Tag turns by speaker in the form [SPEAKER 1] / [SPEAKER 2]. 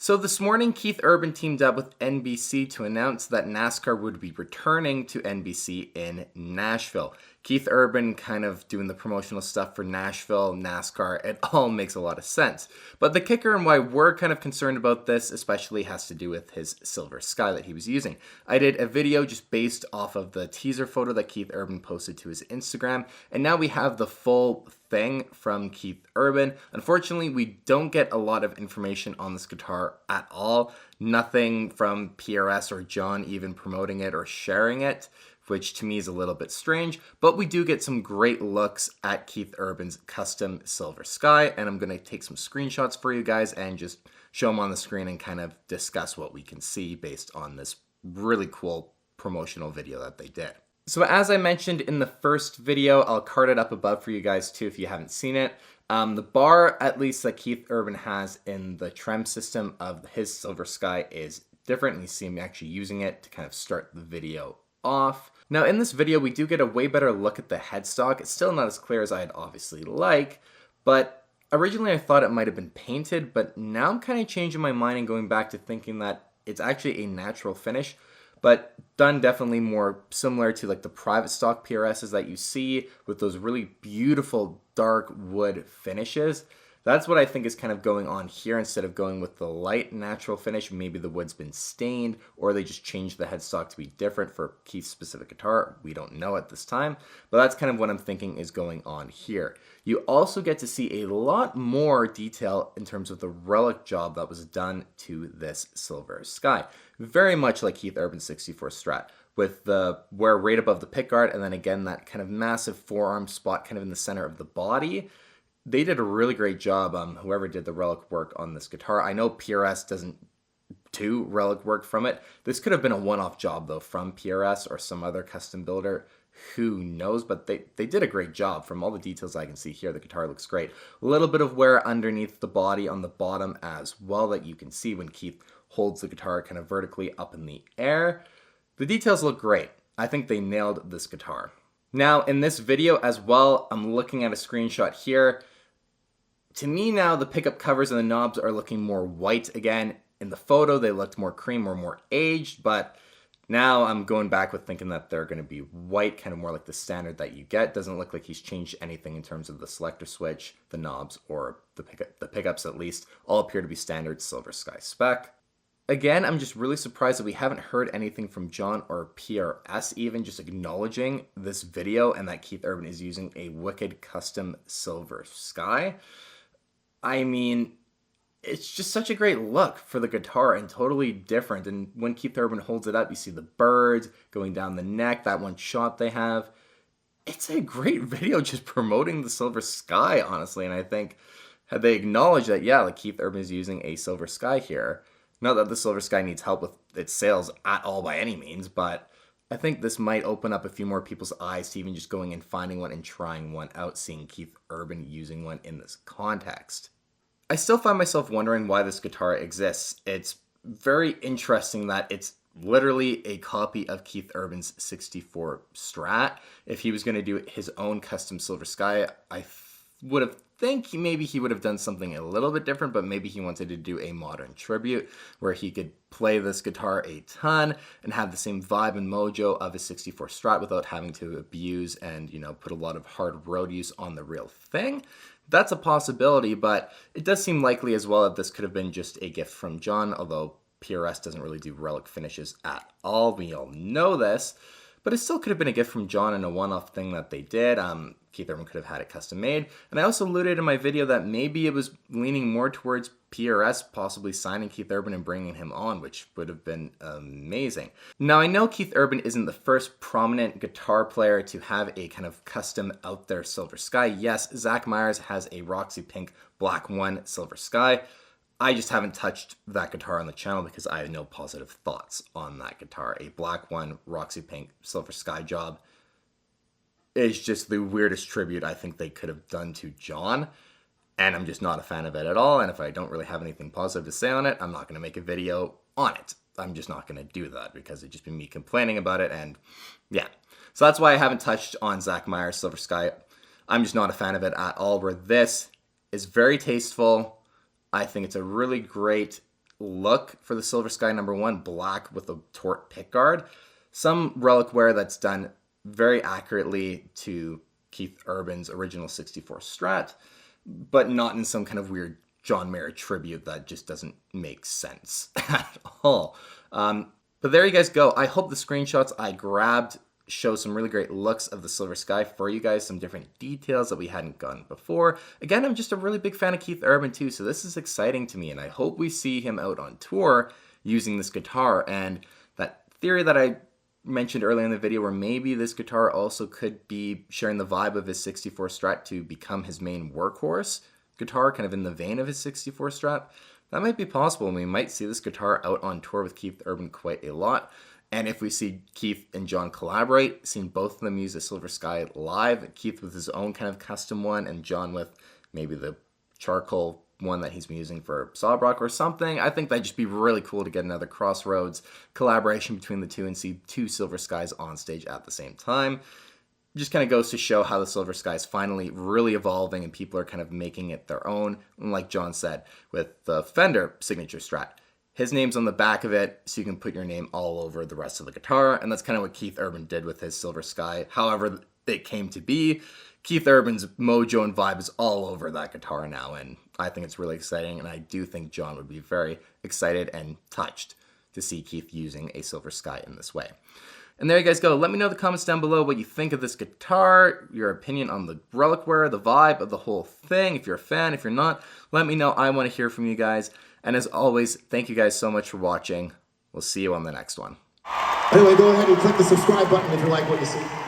[SPEAKER 1] So this morning, Keith Urban teamed up with NBC to announce that NASCAR would be returning to NBC in Nashville. Keith Urban kind of doing the promotional stuff for Nashville, NASCAR, it all makes a lot of sense. But the kicker and why we're kind of concerned about this especially has to do with his Silver Sky that he was using. I did a video just based off of the teaser photo that Keith Urban posted to his Instagram, and now we have the full thing from Keith Urban. Unfortunately, we don't get a lot of information on this guitar at all. Nothing from PRS or John even promoting it or sharing it, which to me is a little bit strange, but we do get some great looks at Keith Urban's custom Silver Sky, and I'm going to take some screenshots for you guys and just show them on the screen and kind of discuss what we can see based on this really cool promotional video that they did. So as I mentioned in the first video, I'll card it up above for you guys too if you haven't seen it. The bar, at least that Keith Urban has in the trem system of his Silver Sky, is different, and you see him actually using it to kind of start the video off. Now in this video, we do get a way better look at the headstock. It's still not as clear as I'd obviously like, but originally I thought it might have been painted, but now I'm kind of changing my mind and going back to thinking that it's actually a natural finish, but done definitely more similar to like the private stock PRSs that you see with those really beautiful dark wood finishes. That's what I think is kind of going on here. Instead of going with the light natural finish, maybe the wood's been stained or they just changed the headstock to be different for Keith's specific guitar. We don't know at this time, but that's kind of what I'm thinking is going on here. You also get to see a lot more detail in terms of the relic job that was done to this Silver Sky. Very much like Keith Urban's 64 Strat, with the wear right above the pickguard, and then again that kind of massive forearm spot kind of in the center of the body. They did a really great job, whoever did the relic work on this guitar. I know PRS doesn't do relic work from it. This could have been a one-off job though from PRS or some other custom builder. Who knows, but they did a great job. From all the details I can see here, the guitar looks great. A little bit of wear underneath the body on the bottom as well that you can see when Keith holds the guitar kind of vertically up in the air. The details look great. I think they nailed this guitar. Now in this video as well, I'm looking at a screenshot here. To me now, the pickup covers and the knobs are looking more white again. In the photo, they looked more cream or more aged, but now I'm going back with thinking that they're going to be white, kind of more like the standard that you get. Doesn't look like he's changed anything in terms of the selector switch, the knobs, or the pickups at least. All appear to be standard Silver Sky spec. Again, I'm just really surprised that we haven't heard anything from John or PRS even just acknowledging this video and that Keith Urban is using a wicked custom Silver Sky. I mean, it's just such a great look for the guitar and totally different. And when Keith Urban holds it up, you see the birds going down the neck, that one shot they have. It's a great video just promoting the Silver Sky, honestly. And I think had they acknowledged that, yeah, like Keith Urban is using a Silver Sky here. Not that the Silver Sky needs help with its sales at all by any means, but I think this might open up a few more people's eyes to even just going and finding one and trying one out, seeing Keith Urban using one in this context. I still find myself wondering why this guitar exists. It's very interesting that it's literally a copy of Keith Urban's 64 Strat. If he was going to do his own custom Silver Sky, I would have think maybe he would have done something a little bit different, but maybe he wanted to do a modern tribute where he could play this guitar a ton and have the same vibe and mojo of his 64 Strat without having to abuse and, put a lot of hard road use on the real thing. That's a possibility, but it does seem likely as well that this could have been just a gift from John, although PRS doesn't really do relic finishes at all. We all know this, but it still could have been a gift from John and a one-off thing that they did. Keith Urban could have had it custom made. And I also alluded in my video that maybe it was leaning more towards PRS possibly signing Keith Urban and bringing him on, which would have been amazing. Now, I know Keith Urban isn't the first prominent guitar player to have a kind of custom out there Silver Sky. Yes, Zach Myers has a Roxy Pink Black 1 Silver Sky. I just haven't touched that guitar on the channel because I have no positive thoughts on that guitar. A Black 1 Roxy Pink Silver Sky job is just the weirdest tribute I think they could have done to John, and I'm just not a fan of it at all. And if I don't really have anything positive to say on it, I'm not going to make a video on it. I'm just not going to do that because it'd just be me complaining about it, and yeah. So that's why I haven't touched on Zach Myers' Silver Sky. I'm just not a fan of it at all, where this is very tasteful. I think it's a really great look for the Silver Sky #1, black with a tort pickguard. Some relic wear that's done very accurately to Keith Urban's original 64 Strat, but not in some kind of weird John Mayer tribute that just doesn't make sense at all. But there you guys go. I hope the screenshots I grabbed show some really great looks of the Silver Sky for you guys, some different details that we hadn't gotten before. Again, I'm just a really big fan of Keith Urban too, so this is exciting to me, and I hope we see him out on tour using this guitar. And that theory that I mentioned earlier in the video, where maybe this guitar also could be sharing the vibe of his 64 Strat to become his main workhorse guitar, kind of in the vein of his 64 Strat, that might be possible, and we might see this guitar out on tour with Keith Urban quite a lot. And if we see Keith and John collaborate, seeing both of them use the Silver Sky live, Keith with his own kind of custom one, and John with maybe the charcoal one that he's been using for Sawbrock or something, I think that'd just be really cool to get another Crossroads collaboration between the two and see two Silver Skies on stage at the same time. Just kind of goes to show how the Silver Sky is finally really evolving and people are kind of making it their own. And like John said, with the Fender signature Strat, his name's on the back of it, so you can put your name all over the rest of the guitar, and that's kind of what Keith Urban did with his Silver Sky. However it came to be, Keith Urban's mojo and vibe is all over that guitar now, and I think it's really exciting, and I do think John would be very excited and touched to see Keith using a Silver Sky in this way. And there you guys go. Let me know in the comments down below what you think of this guitar, your opinion on the relic wear, the vibe of the whole thing. If you're a fan, if you're not, let me know. I want to hear from you guys. And as always, thank you guys so much for watching. We'll see you on the next one.
[SPEAKER 2] Anyway, go ahead and click the subscribe button if you like what you see.